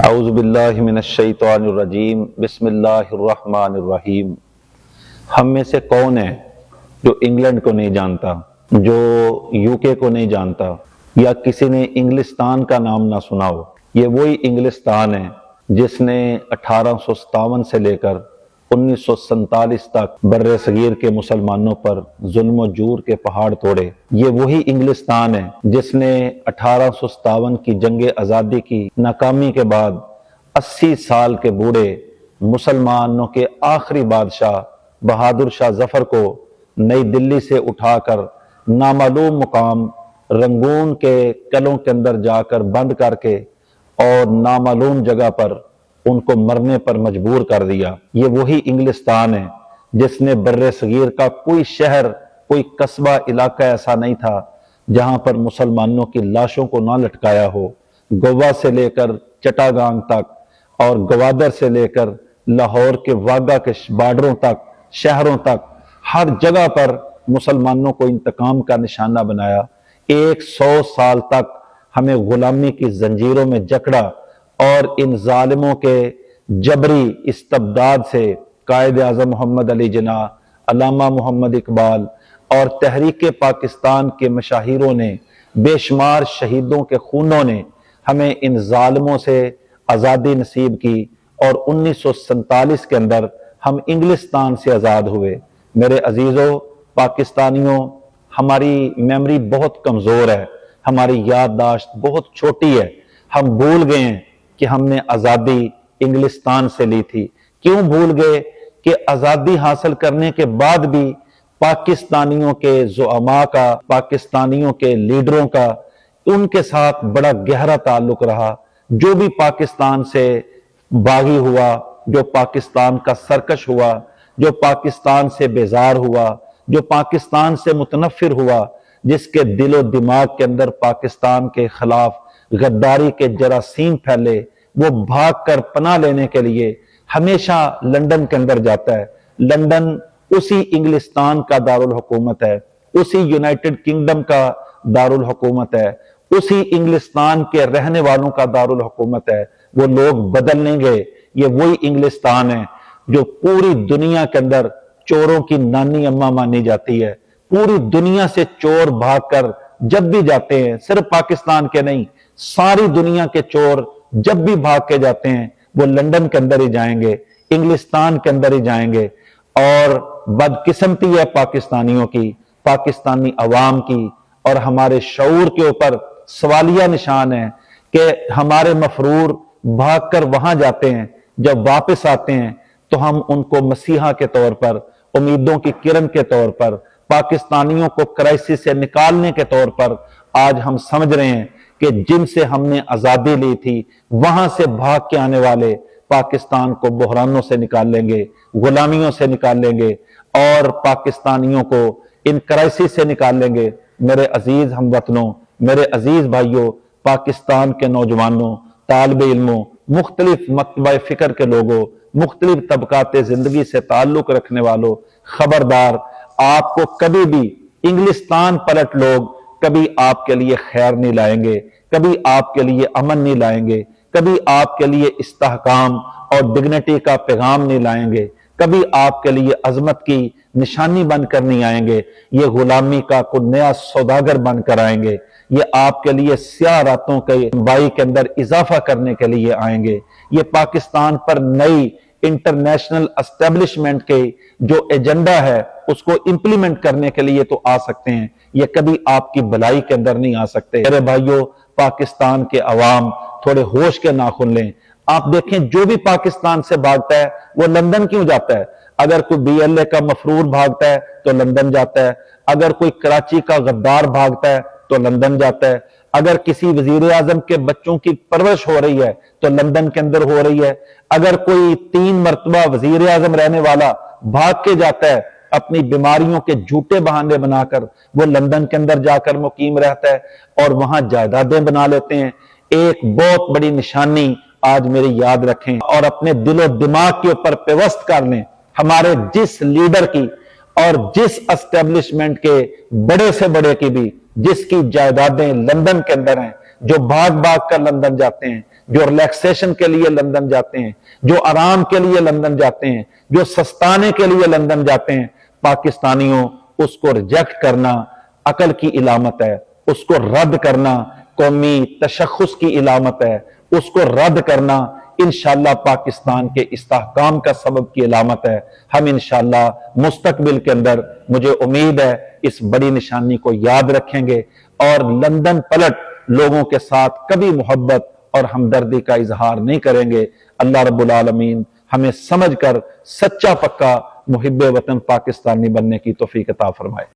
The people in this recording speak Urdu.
اعوذ باللہ من الشیطان الرجیم بسم اللہ الرحمن الرحیم۔ ہم میں سے کون ہے جو انگلینڈ کو نہیں جانتا، جو یو کے کو نہیں جانتا، یا کسی نے انگلستان کا نام نہ سنا ہو؟ یہ وہی انگلستان ہے جس نے 1857 سے لے کر 1947 تک بر صغیر کے مسلمانوں پر ظلم و جور کے پہاڑ توڑے۔ یہ وہی انگلستان ہے جس نے 1857 کی جنگ آزادی کی ناکامی کے بعد 80 سال کے بوڑھے مسلمانوں کے آخری بادشاہ بہادر شاہ ظفر کو نئی دلی سے اٹھا کر نامعلوم مقام رنگون کے قلعوں کے اندر جا کر بند کر کے اور نامعلوم جگہ پر ان کو مرنے پر مجبور کر دیا۔ یہ وہی انگلستان ہے جس نے بر صغیر کا کوئی شہر، کوئی قصبہ، علاقہ ایسا نہیں تھا جہاں پر مسلمانوں کی لاشوں کو نہ لٹکایا ہو۔ گوا سے لے کر چٹاگانگ تک اور گوادر سے لے کر لاہور کے واگا کے بارڈروں تک، شہروں تک، ہر جگہ پر مسلمانوں کو انتقام کا نشانہ بنایا۔ 100 سال تک ہمیں غلامی کی زنجیروں میں جکڑا اور ان ظالموں کے جبری استبداد سے قائد اعظم محمد علی جناح، علامہ محمد اقبال اور تحریک پاکستان کے مشاہیروں نے، بے شمار شہیدوں کے خونوں نے ہمیں ان ظالموں سے آزادی نصیب کی، اور 1947 کے اندر ہم انگلستان سے آزاد ہوئے۔ میرے عزیزوں، پاکستانیوں، ہماری میموری بہت کمزور ہے، ہماری یادداشت بہت چھوٹی ہے۔ ہم بھول گئے ہیں کہ ہم نے آزادی انگلستان سے لی تھی۔ کیوں بھول گئے؟ کہ آزادی حاصل کرنے کے بعد بھی پاکستانیوں کے زعماء کا، پاکستانیوں کے لیڈروں کا ان کے ساتھ بڑا گہرا تعلق رہا۔ جو بھی پاکستان سے باغی ہوا، جو پاکستان کا سرکش ہوا، جو پاکستان سے بیزار ہوا، جو پاکستان سے متنفر ہوا، جس کے دل و دماغ کے اندر پاکستان کے خلاف غداری کے جراثیم پھیلے، وہ بھاگ کر پناہ لینے کے لیے ہمیشہ لندن کے اندر جاتا ہے۔ لندن اسی انگلستان کا دارالحکومت ہے، اسی یونائٹڈ کنگڈم کا دارالحکومت ہے، اسی انگلستان کے رہنے والوں کا دارالحکومت ہے۔ وہ لوگ بدل نہیں گئے۔ یہ وہی انگلستان ہے جو پوری دنیا کے اندر چوروں کی نانی اماں مانی جاتی ہے۔ پوری دنیا سے چور بھاگ کر جب بھی جاتے ہیں، صرف پاکستان کے نہیں، ساری دنیا کے چور جب بھی بھاگ کے جاتے ہیں وہ لندن کے اندر ہی جائیں گے، انگلستان کے اندر ہی جائیں گے۔ اور بدقسمتی ہے پاکستانیوں کی، پاکستانی عوام کی، اور ہمارے شعور کے اوپر سوالیہ نشان ہے کہ ہمارے مفرور بھاگ کر وہاں جاتے ہیں، جب واپس آتے ہیں تو ہم ان کو مسیحا کے طور پر، امیدوں کی کرن کے طور پر، پاکستانیوں کو کرائسس سے نکالنے کے طور پر آج ہم سمجھ رہے ہیں کہ جن سے ہم نے آزادی لی تھی وہاں سے بھاگ کے آنے والے پاکستان کو بحرانوں سے نکال لیں گے، غلامیوں سے نکال لیں گے، اور پاکستانیوں کو ان کرائسس سے نکال لیں گے۔ میرے عزیز ہم وطنوں، میرے عزیز بھائیوں، پاکستان کے نوجوانوں، طالب علموں، مختلف مکتبہ فکر کے لوگوں، مختلف طبقات زندگی سے تعلق رکھنے والوں، خبردار، آپ کو کبھی بھی انگلستان پلٹ لوگ کبھی آپ کے لیے خیر نہیں لائیں گے، کبھی آپ کے لیے امن نہیں لائیں گے، کبھی آپ کے لیے استحکام اور ڈگنیٹی کا پیغام نہیں لائیں گے، کبھی آپ کے لیے عظمت کی نشانی بن کر نہیں آئیں گے۔ یہ غلامی کا کوئی نیا سوداگر بن کر آئیں گے، یہ آپ کے لیے سیاہ راتوں کے لمبائی کے اندر اضافہ کرنے کے لیے آئیں گے۔ یہ پاکستان پر نئی انٹرنیشنل اسٹیبلشمنٹ کے جو ایجنڈا ہے اس کو امپلیمنٹ کرنے کے لیے تو آ سکتے ہیں، یہ کبھی آپ کی بھلائی کے اندر نہیں آ سکتے۔ میرے بھائیوں، پاکستان کے عوام تھوڑے ہوش کے ناخن لیں۔ آپ دیکھیں جو بھی پاکستان سے بھاگتا ہے وہ لندن کیوں جاتا ہے؟ اگر کوئی بی ایل اے کا مفرور بھاگتا ہے تو لندن جاتا ہے، اگر کوئی کراچی کا غدار بھاگتا ہے تو لندن جاتا ہے، اگر کسی وزیر اعظم کے بچوں کی پرورش ہو رہی ہے تو لندن کے اندر ہو رہی ہے، اگر کوئی 3 مرتبہ وزیر اعظم رہنے والا بھاگ کے جاتا ہے اپنی بیماریوں کے جھوٹے بہانے بنا کر، وہ لندن کے اندر جا کر مقیم رہتا ہے اور وہاں جائیدادیں بنا لیتے ہیں۔ ایک بہت بڑی نشانی آج میری یاد رکھیں اور اپنے دل و دماغ کے اوپر پیوست کر لیں، ہمارے جس لیڈر کی اور جس اسٹیبلشمنٹ کے بڑے سے بڑے کی بھی جس کی جائیدادیں لندن کے اندر ہیں، جو بھاگ بھاگ کر لندن جاتے ہیں، جو ریلیکسیشن کے لیے لندن جاتے ہیں، جو آرام کے لیے لندن جاتے ہیں، جو سستانے کے لیے لندن جاتے ہیں، پاکستانیوں اس کو ریجیکٹ کرنا عقل کی علامت ہے، اس کو رد کرنا قومی تشخص کی علامت ہے، اس کو رد کرنا انشاءاللہ پاکستان کے استحکام کا سبب کی علامت ہے۔ ہم انشاءاللہ مستقبل کے اندر مجھے امید ہے اس بڑی نشانی کو یاد رکھیں گے اور لندن پلٹ لوگوں کے ساتھ کبھی محبت اور ہمدردی کا اظہار نہیں کریں گے۔ اللہ رب العالمین ہمیں سمجھ کر سچا پکا محب وطن پاکستانی بننے کی توفیق عطا فرمائے۔